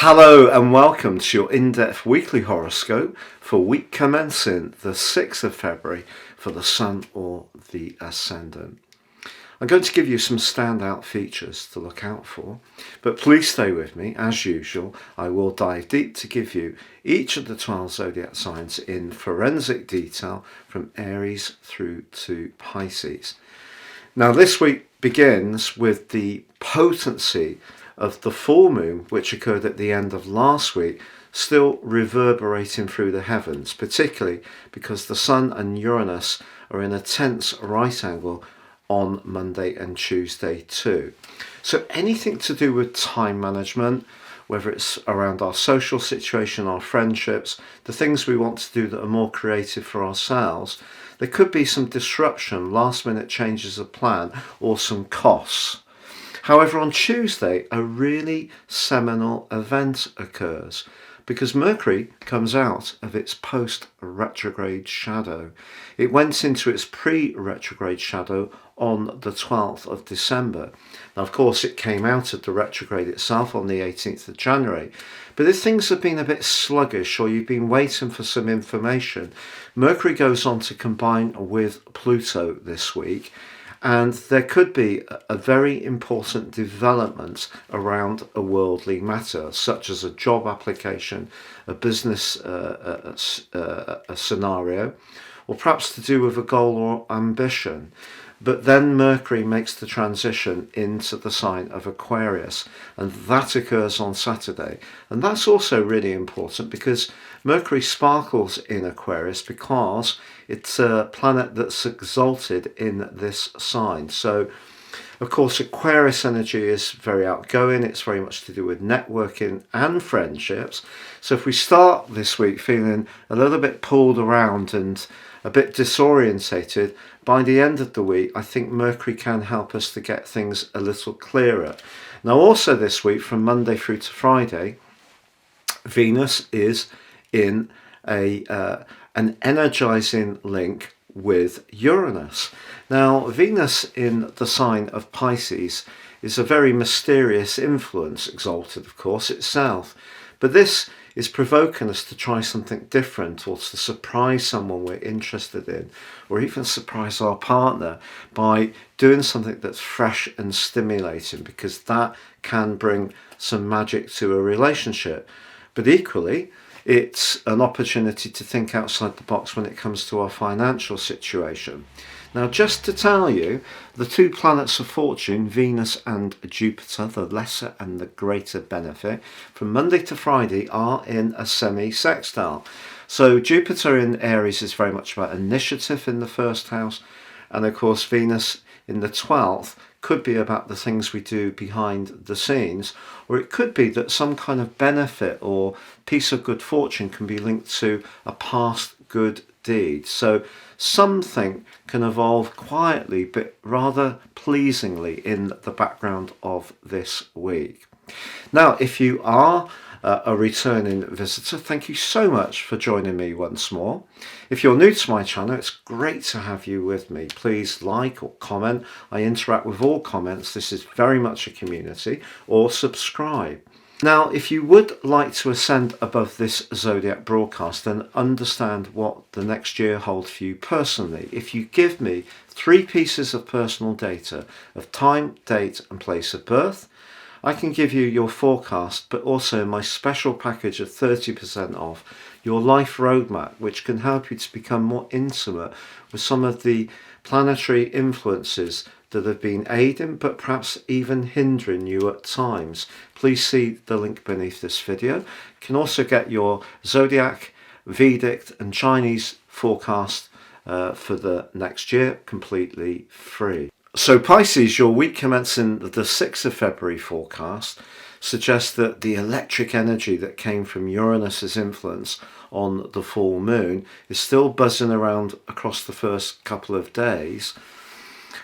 Hello and welcome to your in-depth weekly horoscope for week commencing the 6th of February for the Sun or the Ascendant. I'm going to give you some standout features to look out for, but please stay with me. As usual, I will dive deep to give you each of the 12 zodiac signs in forensic detail from Aries through to Pisces. Now this week begins with the potency of the full moon, which occurred at the end of last week, still reverberating through the heavens, particularly because the Sun and Uranus are in a tense right angle on Monday and Tuesday too. So anything to do with time management, whether it's around our social situation, our friendships, the things we want to do that are more creative for ourselves, there could be some disruption, last minute changes of plan, or some costs. However, on Tuesday, a really seminal event occurs because Mercury comes out of its post-retrograde shadow. It went into its pre-retrograde shadow on the 12th of December. Now, of course, it came out of the retrograde itself on the 18th of January. But if things have been a bit sluggish or you've been waiting for some information, Mercury goes on to combine with Pluto this week. And there could be a very important development around a worldly matter, such as a job application, a business a scenario, or perhaps to do with a goal or ambition. But then Mercury makes the transition into the sign of Aquarius, and that occurs on Saturday. And that's also really important because Mercury sparkles in Aquarius because it's a planet that's exalted in this sign. So, of course, Aquarius energy is very outgoing. It's very much to do with networking and friendships. So if we start this week feeling a little bit pulled around and a bit disorientated, by the end of the week, I think Mercury can help us to get things a little clearer. Now, also this week, from Monday through to Friday, Venus is in an energizing link with Uranus. Now, Venus in the sign of Pisces is a very mysterious influence, exalted, of course, itself. But this is provoking us to try something different or to surprise someone we're interested in, or even surprise our partner by doing something that's fresh and stimulating, because that can bring some magic to a relationship. But equally, it's an opportunity to think outside the box when it comes to our financial situation. Now, just to tell you, the two planets of fortune, Venus and Jupiter, the lesser and the greater benefit, from Monday to Friday are in a semi-sextile. So Jupiter in Aries is very much about initiative in the first house, and of course Venus in the 12th could be about the things we do behind the scenes, or it could be that some kind of benefit or piece of good fortune can be linked to a past good deed. So something can evolve quietly but rather pleasingly in the background of this week. Now, if you are a returning visitor, thank you so much for joining me once more. If you're new to my channel, it's great to have you with me. Please like or comment. I interact with all comments. This is very much a community. Or subscribe. Now, if you would like to ascend above this zodiac broadcast and understand what the next year holds for you personally, if you give me 3 pieces of personal data of time, date and place of birth, I can give you your forecast, but also my special package of 30% off, your life roadmap, which can help you to become more intimate with some of the planetary influences that have been aiding but perhaps even hindering you at times. Please see the link beneath this video. You can also get your zodiac, Vedic and Chinese forecast for the next year completely free. So Pisces, your week commencing the 6th of February forecast suggests that the electric energy that came from Uranus's influence on the full moon is still buzzing around across the first couple of days.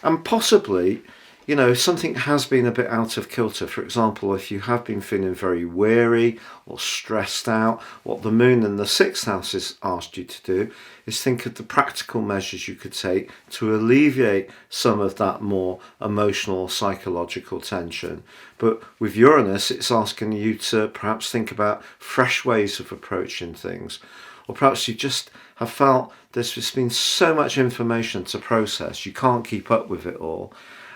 And possibly You know, if something has been a bit out of kilter, for example, if you have been feeling very weary or stressed out, what the moon in the sixth house has asked you to do is think of the practical measures you could take to alleviate some of that more emotional or psychological tension. But with Uranus, it's asking you to perhaps think about fresh ways of approaching things. Or perhaps you just have felt there's just been so much information to process, you can't keep up with it all.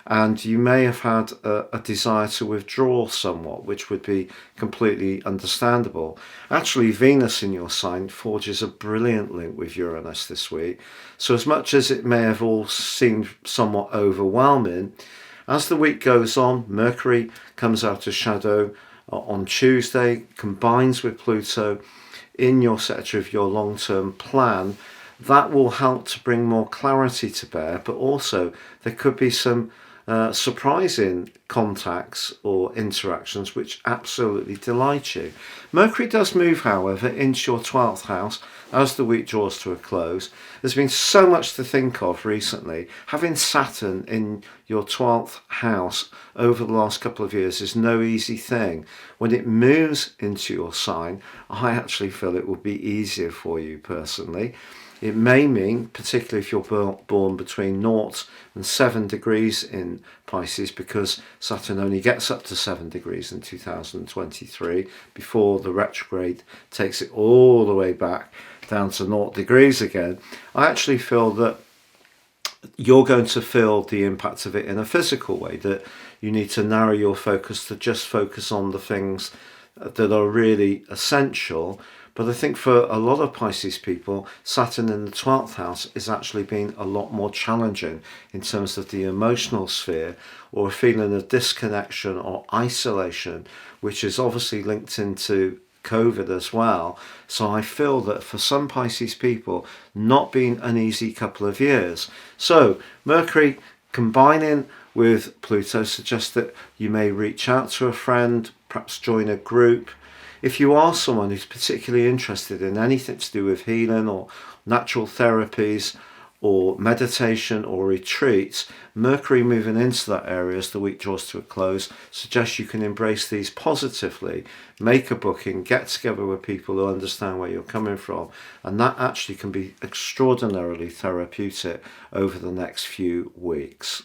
And you may have had a desire to withdraw somewhat, which would be completely understandable. Actually, Venus in your sign forges a brilliant link with Uranus this week. So as much as it may have all seemed somewhat overwhelming, as the week goes on, Mercury comes out of shadow on Tuesday, combines with Pluto in your sector of your long-term plan. That will help to bring more clarity to bear, but also there could be some surprising contacts or interactions which absolutely delight you. Mercury does move, however, into your 12th house as the week draws to a close. There's been so much to think of recently. Having Saturn in your 12th house over the last couple of years is no easy thing. When it moves into your sign, I actually feel it will be easier for you personally. It may mean, particularly if you're born between 0 and 7 degrees in Pisces, because Saturn only gets up to 7 degrees in 2023 before the retrograde takes it all the way back down to 0 degrees again. I actually feel that you're going to feel the impact of it in a physical way, that you need to narrow your focus to just focus on the things that are really essential. But I think for a lot of Pisces people, Saturn in the 12th house is actually being a lot more challenging in terms of the emotional sphere, or a feeling of disconnection or isolation, which is obviously linked into COVID as well. So I feel that for some Pisces people, not been an easy couple of years. So Mercury combining with Pluto suggests that you may reach out to a friend, perhaps join a group. If you are someone who's particularly interested in anything to do with healing or natural therapies or meditation or retreats, Mercury moving into that area as the week draws to a close suggests you can embrace these positively, make a booking, get together with people who understand where you're coming from, and that actually can be extraordinarily therapeutic over the next few weeks.